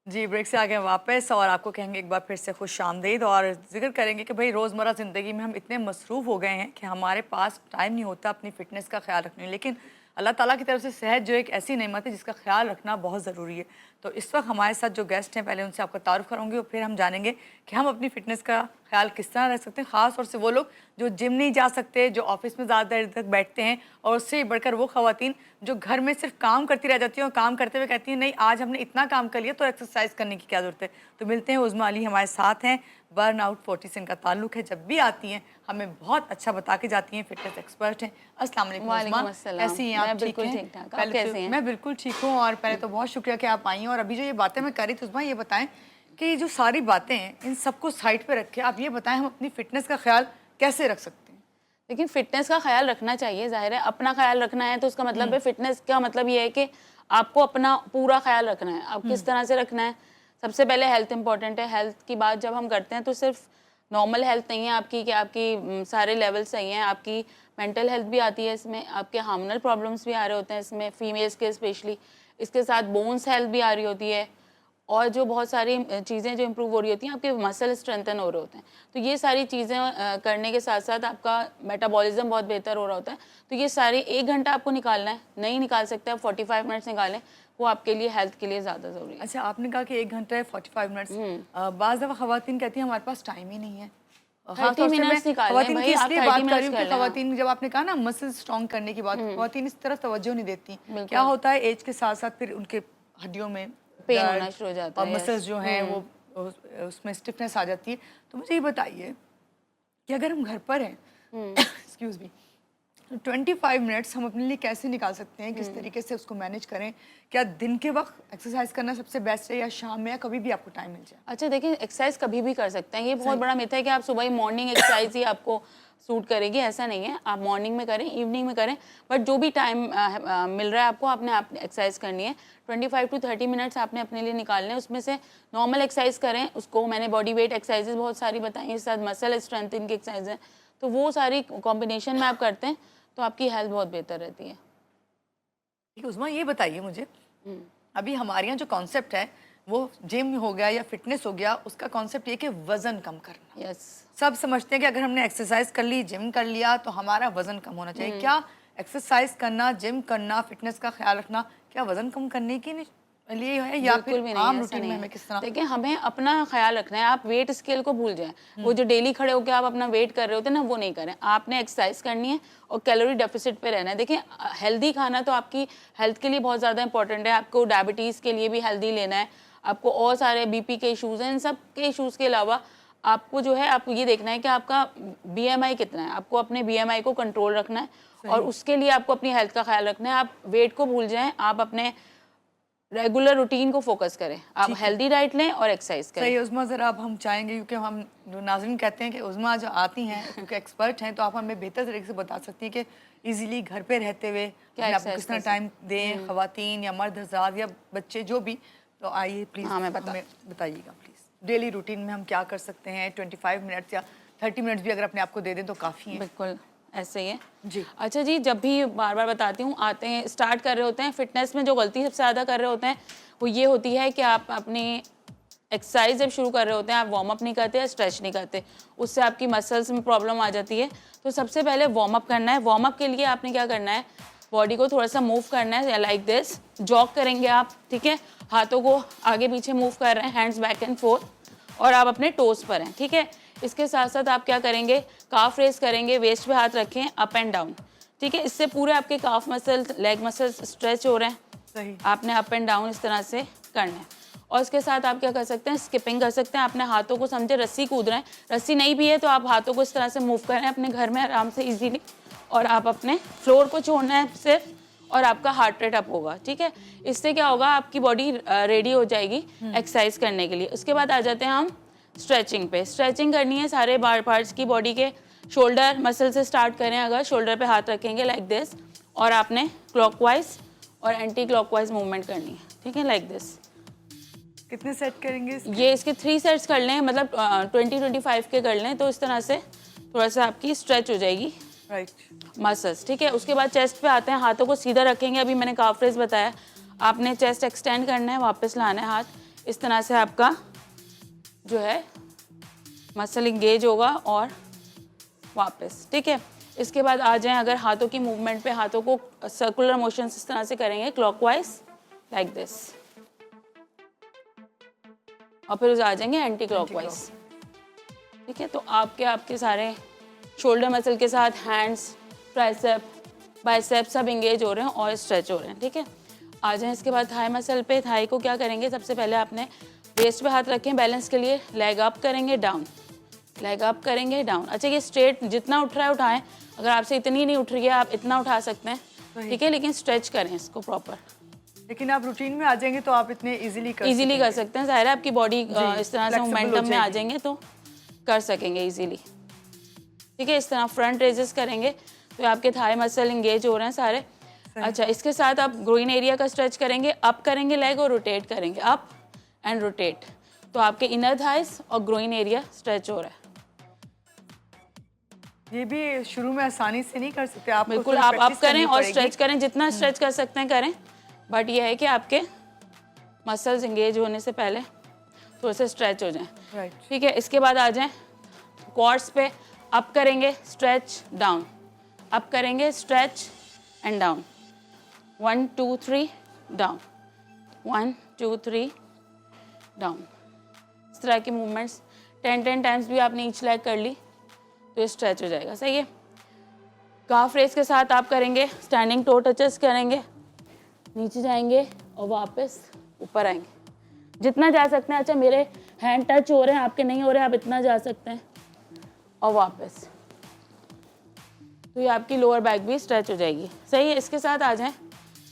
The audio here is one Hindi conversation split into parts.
जी, ब्रेक से आ गए वापस और आपको कहेंगे एक बार फिर से खुशामदीद और ज़िक्र करेंगे कि भाई रोज़मर्रा ज़िंदगी में हम इतने मसरूफ़ हो गए हैं कि हमारे पास टाइम नहीं होता अपनी फ़िटनेस का ख्याल रखने, लेकिन अल्लाह ताला की तरफ से सेहत जो एक ऐसी नेमत है जिसका ख्याल रखना बहुत ज़रूरी है। तो इस वक्त हमारे साथ जो गेस्ट हैं, पहले उनसे आपका तारुफ़ कराऊंगी और फिर हम जानेंगे कि हम अपनी फ़िटनेस का ख्याल किस तरह रख सकते हैं, ख़ास तौर से वो लोग जो जिम नहीं जा सकते, जो ऑफिस में ज़्यादा देर तक बैठते हैं, और उससे बढ़कर वो ख़वातीन जो घर में सिर्फ काम करती रह जाती हैं और काम करते हुए कहती हैं नहीं आज हमने इतना काम कर लिया तो एक्सरसाइज करने की क्या ज़रूरत है। तो मिलते हैं, उज़मा अली हमारे साथ हैं, बर्न आउट 40 से इनका ताल्लुक है, जब भी आती हैं हमें बहुत अच्छा बता के जाती हैं, फिटनेस एक्सपर्ट हैं। अस्सलाम वालेकुम उज़मा, कैसी हैं आप? ठीक हैं? पहले तो मैं बिल्कुल ठीक हूँ और पहले तो बहुत शुक्रिया कि आप आई हैं। और अभी जो ये बातें मैं कर रही थी उज़मा, ये बताएं कि ये जो सारी बातें हैं इन सबको साइड पे रख के आप ये बताएं हम अपनी फिटनेस का ख्याल कैसे रख सकते हैं? लेकिन फिटनेस का ख्याल रखना चाहिए, जाहिर है अपना ख्याल रखना है तो उसका मतलब है फिटनेस का मतलब ये है कि आपको अपना पूरा ख्याल रखना है। आप किस तरह से रखना है? सबसे पहले हेल्थ इंपॉर्टेंट है। हेल्थ की बात जब हम करते हैं तो सिर्फ नॉर्मल हेल्थ नहीं है आपकी कि आपकी सारे लेवल सही हैं, आपकी मेंटल हेल्थ भी आती है इसमें, आपके हार्मोनल प्रॉब्लम्स भी आ रहे होते हैं इसमें, फीमेल्स के स्पेशली। इसके साथ बोन्स हेल्थ भी आ रही होती है और जो बहुत सारी चीज़ें जो इम्प्रूव हो रही होती हैं, आपके मसल स्ट्रेंथन हो रहे होते हैं। तो ये सारी चीज़ें करने के साथ साथ आपका मेटाबॉलिज्म बहुत बेहतर हो रहा होता है। तो ये सारी 1 घंटा आपको निकालना है, नहीं निकाल सकते आप 45 मिनट्स निकालें, वो आपके लिए हेल्थ के लिए ज़्यादा ज़रूरी है। अच्छा, आपने कहा कि 1 घंटा है 45 मिनट्स, बाज़ दफ़ा ख़वातीन कहती हैं हमारे पास टाइम ही नहीं है। खास 30 तौर से मैं मिनट्स निकालें ख़वातीन की भाई, आप इसलिए 30 बात कर रही मिनट्स हूँ कर कि लें। ख़वातीन जब आपने कहा ना मसल स्ट्रॉन्ग करने की बात, ख़वातीन इस तरफ तवज्जो नहीं देती। क्या बिल्कुल होता है एज के साथ साथ फिर उनके हड्डियों में पेन दर्द होना शुरू हो जाता और है। Muscles yes. जो हैं वो उसमें स्टिफनेस आ जाती है। तो मुझे ये बताइए कि अगर हम घर पर हैं एक्सक्यूज़ मी, 25 मिनट्स हम अपने लिए कैसे निकाल सकते हैं, किस तरीके से उसको मैनेज करें? क्या दिन के वक्त एक्सरसाइज करना सबसे बेस्ट है या शाम में, या कभी भी आपको टाइम मिल जाए? अच्छा देखिए, एक्सरसाइज कभी भी कर सकते हैं। ये बहुत बड़ा मिथ है कि आप सुबह ही मॉर्निंग एक्सरसाइज ही आपको सूट करेगी, ऐसा नहीं है। आप मॉर्निंग में करें, इवनिंग में करें, बट जो भी टाइम मिल रहा है आपको, आपने आप एक्सरसाइज करनी है। 25 टू 30 मिनट्स आपने अपने लिए निकालने हैं। उसमें से नॉर्मल एक्सरसाइज करें, उसको मैंने बॉडी वेट एक्सरसाइजेज बहुत सारी बताई, इसके साथ मसल स्ट्रेंथनिंग की एक्सरसाइज है, तो वो सारी कॉम्बिनेशन में आप करते हैं तो आपकी हेल्थ बहुत बेहतर रहती है। ठीक है, उस्मा ये बताइए मुझे, अभी हमारे यहाँ जो कॉन्सेप्ट है वो जिम हो गया या फिटनेस हो गया, उसका कॉन्सेप्ट ये कि वजन कम करना। यस। सब समझते हैं कि अगर हमने एक्सरसाइज कर ली, जिम कर लिया तो हमारा वजन कम होना चाहिए। क्या एक्सरसाइज करना, जिम करना, फिटनेस का ख्याल रखना क्या वजन कम करने के लिए है या बिल्कुल फिर भी नहीं, आम ऐसा रूटीन नहीं में है। हमें किस तरह? देखिए, हमें अपना ख्याल रखना है। आप वेट स्केल को भूल जाएं। वो जो डेली खड़े होकर आप अपना वेट कर रहे होते हैं ना, वो नहीं करें। आपने एक्सरसाइज करनी है और कैलोरी डेफिसिट पे रहना है। देखिए, हेल्दी खाना तो आपकी हेल्थ के लिए बहुत ज़्यादा इंपॉर्टेंट है। आपको डायबिटीज़ के लिए भी हेल्दी लेना है, आपको और सारे बीपी के इशूज़ हैं, इन सब के इशूज़ के अलावा आपको जो है, आपको ये देखना है कि आपका BMI कितना है। आपको अपने BMI को कंट्रोल रखना है और उसके लिए आपको अपनी हेल्थ का ख्याल रखना है। आप वेट को भूल जाएं, आप अपने रेगुलर रूटीन को फोकस करें, आप हेल्दी डाइट लें और एक्सरसाइज करें। सही उज़मा, ज़रा अब हम चाहेंगे, क्योंकि हम जो नाज़रीन कहते हैं कि उज़मा जो आती हैं क्योंकि एक्सपर्ट हैं, तो आप हमें बेहतर तरीके से बता सकती हैं कि इजीली घर पे रहते हुए अपने आप को किस तरह टाइम दें, ख़वातीन या मर्द हज़रात या बच्चे जो भी। तो आइए प्लीज़ हमें बताइएगा प्लीज़, डेली रूटीन में हम क्या कर सकते हैं? 25 मिनट्स या 30 मिनट्स भी अगर अपने आप को दे दें तो काफ़ी है। बिल्कुल ऐसे ही है जी। अच्छा जी, जब भी बार बार बताती हूँ, आते हैं स्टार्ट कर रहे होते हैं फिटनेस में, जो गलती सबसे ज़्यादा कर रहे होते हैं वो ये होती है कि आप अपनी एक्सरसाइज जब शुरू कर रहे होते हैं, आप वार्म अप नहीं करते या स्ट्रेच नहीं करते, उससे आपकी मसल्स में प्रॉब्लम आ जाती है। तो सबसे पहले वार्म अप करना है। वार्म अप के लिए आपने क्या करना है, बॉडी को थोड़ा सा मूव करना है, लाइक दिस जॉग करेंगे आप, ठीक है। हाथों को आगे पीछे मूव कर रहे हैं, हैंड्स बैक एंड फोर्थ, और आप अपने टोस पर हैं, ठीक है। इसके साथ साथ आप क्या करेंगे, काफ रेस करेंगे, वेस्ट पे हाथ रखें, अप एंड डाउन, ठीक है। इससे पूरे आपके calf muscle, leg muscle stretch हो रहे हैं। सही। आपने अप एंड डाउन इस तरह से करना है। और इसके साथ आप क्या कर सकते हैं, स्किपिंग कर सकते हैं। आपने हाथों को समझे रस्सी कूद रहे हैं, रस्सी नहीं भी है तो आप हाथों को इस तरह से मूव करें अपने घर में आराम से इजीली, और आप अपने फ्लोर को छोड़ना है सिर्फ, और आपका हार्ट रेट अप होगा, ठीक है। इससे क्या होगा, आपकी बॉडी रेडी हो जाएगी एक्सरसाइज करने के लिए। उसके बाद आ जाते हैं हम स्ट्रेचिंग पे। स्ट्रेचिंग करनी है सारे पार्ट्स की बॉडी के। शोल्डर मसल से स्टार्ट करें, अगर शोल्डर पे हाथ रखेंगे लाइक दिस, और आपने क्लॉकवाइज और एंटी क्लॉकवाइज मूवमेंट करनी है, ठीक है, लाइक दिस। कितने सेट करेंगे ये इसके 3 सेट्स कर लें, मतलब 20-25 के कर लें, तो इस तरह से थोड़ा सा आपकी स्ट्रेच हो जाएगी मसल्स, ठीक है। उसके बाद चेस्ट पे आते हैं, हाथों को सीधा रखेंगे। अभी मैंने काफ रेस बताया, आपने चेस्ट एक्सटेंड करना है, वापस लाना है हाथ, इस तरह से आपका जो है मसल इंगेज होगा और वापस, ठीक है। इसके बाद आ जाएं अगर हाथों की मूवमेंट पे, हाथों को सर्कुलर मोशन इस तरह से करेंगे क्लॉकवाइज लाइक दिस, और फिर आ जाएंगे एंटी क्लॉकवाइज, ठीक है। तो आपके सारे शोल्डर मसल के साथ हैंड्स, ट्राइसेप, बाइसेप सब इंगेज हो रहे हैं और स्ट्रेच हो रहे हैं, ठीक है। आ जाएं इसके बाद थाई मसल पे। थाई को क्या करेंगे, सबसे पहले आपने वेस्ट पे हाथ रखें बैलेंस के लिए, लेग अप करेंगे डाउन, लेग अप करेंगे डाउन। अच्छा ये स्ट्रेट जितना उठ रहा है उठाएं, अगर आपसे इतनी नहीं उठ रही है आप इतना उठा सकते हैं, ठीक है, लेकिन स्ट्रेच करें इसको प्रॉपर। लेकिन आप रूटीन में आ जाएंगे तो आप इतने इजीली कर सकते हैं, जाहिर है आपकी बॉडी इस तरह से मोमेंटम में आ जाएंगे तो कर सकेंगे इजीली, ठीक है। इस तरह फ्रंट रेजेस करेंगे तो आपके थाई मसल इंगेज हो रहे हैं सारे। अच्छा इसके साथ आप ग्रोइन एरिया का स्ट्रेच करेंगे, अप करेंगे लेग और रोटेट करेंगे, अप एंड रोटेट, तो आपके इनर थाइस और ग्रोइन एरिया स्ट्रेच हो रहा है। ये भी शुरू में आसानी से नहीं कर सकते आप, बिल्कुल आप अप करें और स्ट्रेच करें, जितना स्ट्रेच कर सकते हैं करें, बट ये है कि आपके मसल्स इंगेज होने से पहले थोड़े से स्ट्रेच हो जाएं, ठीक है। इसके बाद आ जाएं क्वाड्स पे, अप करेंगे स्ट्रेच डाउन, अप करेंगे stretch and down, 1 2 3 down, 1 2 3 down. इस तरह की मूवमेंट्स 10 टाइम्स भी आपने ईच लेग कर ली तो ये स्ट्रेच हो जाएगा, सही है। काफ रेस के साथ आप करेंगे स्टैंडिंग टो टचेस करेंगे, नीचे जाएंगे और वापस ऊपर आएंगे, जितना जा सकते हैं। अच्छा मेरे हैंड टच हो रहे हैं, आपके नहीं हो रहे, आप इतना जा सकते हैं और वापस, तो ये आपकी लोअर बैक भी स्ट्रेच हो जाएगी, सही है। इसके साथ आ जाएं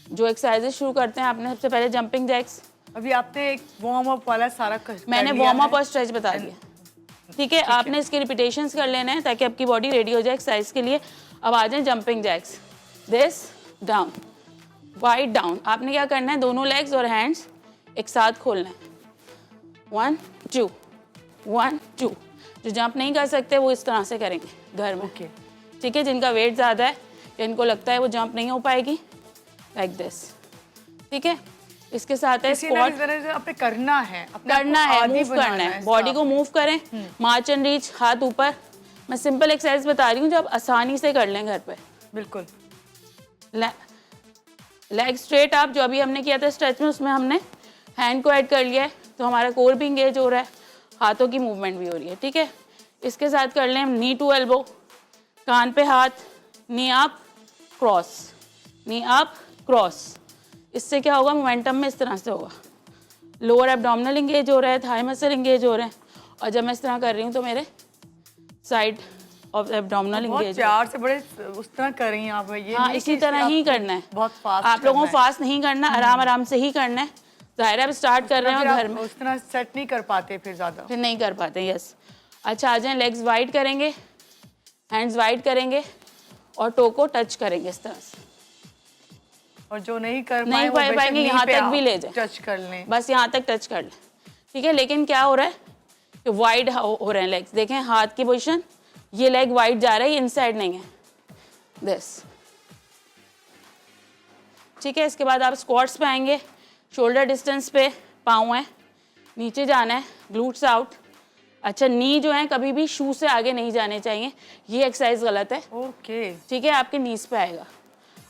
जो एक्सरसाइजेस शुरू करते हैं। आपने सबसे पहले जंपिंग जैक्स, अभी आपने एक वार्म अप वाला सारा मैंने वार्म अप और स्ट्रेच बता दिया, ठीक है। आपने इसके रिपीटेशंस कर लेने हैं ताकि आपकी बॉडी रेडी हो जाए एक्सरसाइज के लिए। अब आ जाए jumping jacks, this down, wide down. आपने क्या करना है, दोनों लेग्स और हैंड्स एक साथ खोलना है, 1 2 1 2। जो जंप नहीं कर सकते वो इस तरह से करेंगे घर में, ठीक है। जिनका वेट ज़्यादा है या इनको लगता है वो जंप नहीं हो पाएगी, लाइक दिस, ठीक है। इसके साथ है स्क्वाट, करना है मूव करना है, बॉडी को मूव करें, मार्च एंड रीच, हाथ ऊपर। मैं सिंपल एक्सरसाइज बता रही हूँ जो आप आसानी से कर लें घर पे, बिल्कुल। लेग स्ट्रेट आप जो अभी हमने किया था स्ट्रेच में, उसमें हमने हैंड को ऐड कर लिया है तो हमारा कोर भी इंगेज हो रहा है, हाथों की मूवमेंट भी हो रही है, ठीक है। इसके साथ कर लें नी टू एल्बो, कान पे हाथ, नी अप क्रॉस, नी अप क्रॉस। इससे क्या होगा, मोमेंटम में इस तरह से होगा, लोअर एब्डोमिनल इंगेज हो रहा है, थाई मसल इंगेज हो रहे हैं, और जब मैं इस तरह कर रही हूँ तो मेरे साइड ऑफ एब्डोमिनल इंगेज, प्यार से बड़े उस तरह कर रही हैं आप, ये हाँ इसी तरह ही करना है, बहुत फास्ट आप लोगों को फास्ट नहीं करना, आराम आराम से ही करना है। जाहिर है अब स्टार्ट कर रहे हैं घर में, उस तरह सेट नहीं कर पाते, फिर नहीं कर पाते, यस। अच्छा आ जाएं, लेग्स वाइड करेंगे, हैंड्स वाइड करेंगे और टो को टच करेंगे इस तरह से, और जो नहीं कर पाएंगे यहाँ तक भी ले जाए, टच कर लें, बस यहाँ तक टच कर लें, ठीक है। लेकिन क्या हो रहा है कि वाइड हो रहे हैं लेग्स, देखें हाथ की पोजीशन, ये लेग वाइड जा रहा है, ये इनसाइड नहीं है, दिस, ठीक है। इसके बाद आप स्क्वाट्स पे आएंगे, शोल्डर डिस्टेंस पे पाँव है, नीचे जाना है, ग्लूट्स आउट। अच्छा नी जो है कभी भी शू से आगे नहीं जाने चाहिए, ये एक्सरसाइज गलत है, ओके, ठीक है। आपके नीज पे आएगा,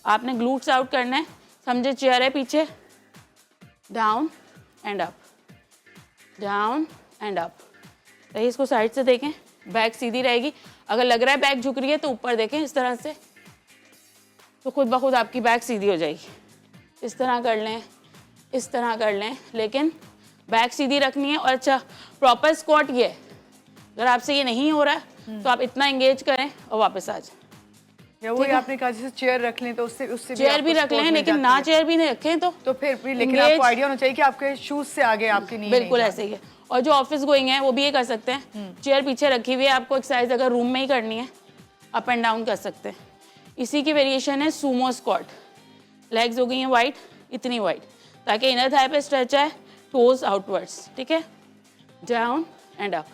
आपने ग्लूट्स आउट करना है, समझे, चेयर है पीछे, down and up, down and up. तो इसको साइड से देखें, बैक सीधी रहेगी, अगर लग रहा है बैक झुक रही है तो ऊपर देखें इस तरह से, तो खुद ब खुद आपकी बैक सीधी हो जाएगी। इस तरह कर लें, इस तरह कर लें, लेकिन बैक सीधी रखनी है। और अच्छा प्रॉपर स्क्वाट ये है, अगर आपसे ये नहीं हो रहा है तो आप इतना एंगेज करें और वापस आ जाए, या वही आपने कहा जैसे चेयर रख लें तो उससे चेयर भी रख लें, लेकिन ना चेयर भी नहीं रखें तो फिर भी, लेकिन आपको आइडिया होना चाहिए कि आपके शूज से आगे आपकी नी, बिल्कुल ऐसे ही है। और जो ऑफिस गोइंग है वो भी ये कर सकते हैं, चेयर पीछे रखी हुई है, आपको एक्सरसाइज अगर रूम में ही करनी है अप एंड डाउन कर सकते हैं। इसी की वेरिएशन है सूमो स्क्वाट, लेग्स हो गई हैं वाइड, इतनी वाइड ताकि इनर थाई पे स्ट्रेच है, टोज आउटवर्ड्स, ठीक है, डाउन एंड अप।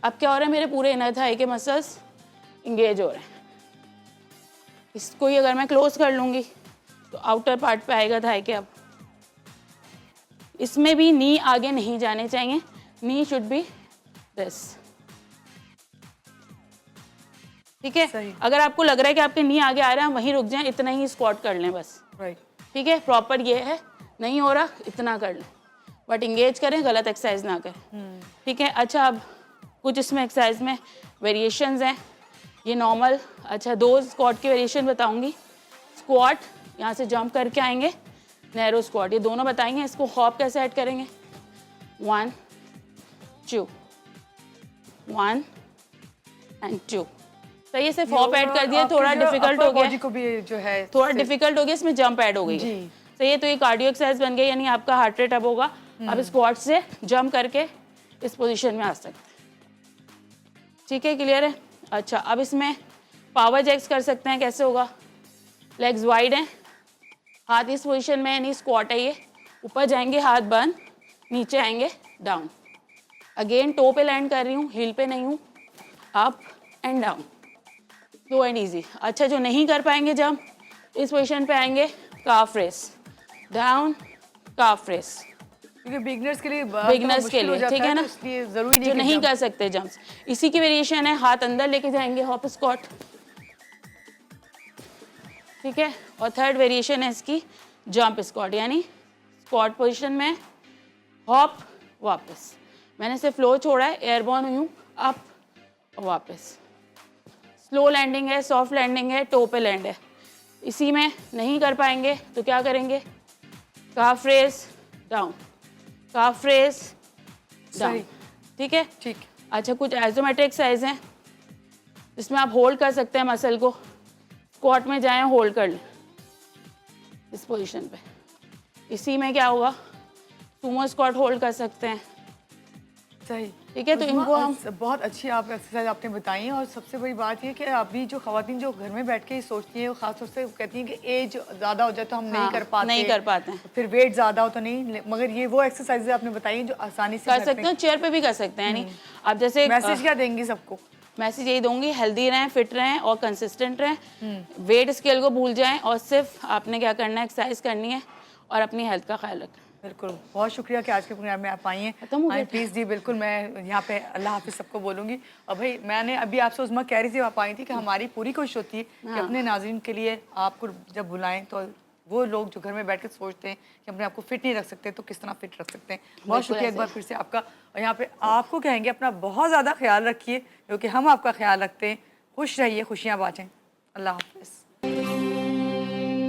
अब क्या हो रहा है, मेरे पूरे इनर थाई के मसल्स इंगेज हो रहे हैं। इसको ही अगर मैं क्लोज कर लूँगी तो आउटर पार्ट पे आएगा थाई के, अब इसमें भी नी आगे नहीं जाने चाहिए, नी शुड बी दिस, ठीक है। सही। अगर आपको लग रहा है कि आपके नी आगे आ रहा है, वहीं रुक जाएं, इतना ही स्क्वाट कर लें बस, राइट। ठीक है। प्रॉपर ये है, नहीं हो रहा इतना कर लें, बट इंगेज करें, गलत एक्सरसाइज ना करें, ठीक है। अच्छा, अब कुछ इसमें एक्सरसाइज में वेरिएशंस हैं, ये नॉर्मल, अच्छा 2 स्क्वाट की वेरिएशन बताऊंगी। स्क्वाट, यहाँ से जंप करके आएंगे, नैरो स्क्वाट, ये दोनों बताएंगे। इसको हॉप कैसे ऐड करेंगे, 1 2 1 एंड 2, सही है। सिर्फ हॉप ऐड कर दिया, थोड़ा डिफिकल्ट हो गया, को भी जो है थोड़ा डिफिकल्ट हो गया, इसमें जंप ऐड हो गई है, सही है। तो ये कार्डियो एक्सरसाइज बन गई, यानी आपका हार्ट रेट अप होगा, आप स्क्वाट से जंप करके इस पोजीशन में आ सकते हैं, ठीक है, क्लियर है। अच्छा, अब इसमें पावर जैक्स कर सकते हैं, कैसे होगा, लेग्स वाइड हैं, हाथ इस पोजीशन में, यानी स्क्वाट है ये, ऊपर जाएंगे हाथ बंद, नीचे आएंगे डाउन, अगेन टो पे लैंड कर रही हूँ, हील पे नहीं हूँ, up and down, slow and easy. अच्छा, जो नहीं कर पाएंगे जंप, इस पोजीशन पे आएंगे, काफ रेस, डाउन, काफ रेस, क्योंकि बिगनर्स के लिए ठीक है ना, इसलिए जरूरी जो नहीं कर सकते जंप्स, इसी की वेरिएशन है। हाथ अंदर लेके जाएंगे, हॉप स्क्वाट, ठीक है। और थर्ड वेरिएशन है इसकी जंप स्क्वाट, यानी स्क्वाट पोजीशन में हॉप, वापस, मैंने सिर्फ फ्लो छोड़ा है, एयरबॉर्न हुई हूँ, अप वापस, स्लो लैंडिंग है, सॉफ्ट लैंडिंग है, टो पे लैंड है। इसी में नहीं कर पाएंगे तो क्या करेंगे, काफ रेस डाउन, काफ रेस डाउन, ठीक है, ठीक। अच्छा, कुछ आइसोमेट्रिक एक्सरसाइज हैं जिसमें आप होल्ड कर सकते हैं मसल को, स्क्वाट में जाएं, होल्ड कर लें इस पोजीशन पे, इसी में क्या होगा, सुमो स्क्वाट होल्ड कर सकते हैं, सही, ठीक है। तो इनको हम बहुत अच्छी आप एक्सरसाइज आपने बताई है। और सबसे बड़ी बात ये कि अभी जो खवातीन जो घर में बैठ के सोचती हैं, वो खासतौर से कहती हैं कि एज ज़्यादा हो जाए तो हम नहीं कर पाते हैं, फिर वेट ज़्यादा हो तो नहीं, मगर ये वो एक्सरसाइज आपने बताई जो आसानी से कर सकते हैं, चेयर पे भी कर सकते हैं, यानी आप जैसे मैसेज क्या देंगी सबको, मैसेज यही दूंगी, हेल्दी रहें, फिट रहें और कंसिस्टेंट रहें, वेट स्केल को भूल जाएं, और सिर्फ आपने क्या करना है, एक्सरसाइज करनी है और अपनी हेल्थ का ख्याल रखना। बिल्कुल, बहुत शुक्रिया कि आज के प्रोग्राम में आप आई हैं। प्लीज़ जी, बिल्कुल, मैं यहाँ पे अल्लाह हाफिज़ सबको बोलूँगी। और भाई, मैंने अभी आपसे उस्मा कह रही थी, आप आई थी कि हमारी पूरी कोशिश होती है कि अपने नाज़रीन के लिए आपको जब बुलाएं तो वो लोग जो घर में बैठ के सोचते हैं कि अपने आप को फिट नहीं रख सकते तो किस तरह फिट रख सकते हैं। बहुत शुक्रिया एक बार फिर से आपका। और यहाँ पे आपको कहेंगे अपना बहुत ज़्यादा ख्याल रखिए, क्योंकि हम आपका ख्याल रखते हैं। खुश रहिए, खुशियाँ बाँटें। अल्लाह हाफिज़।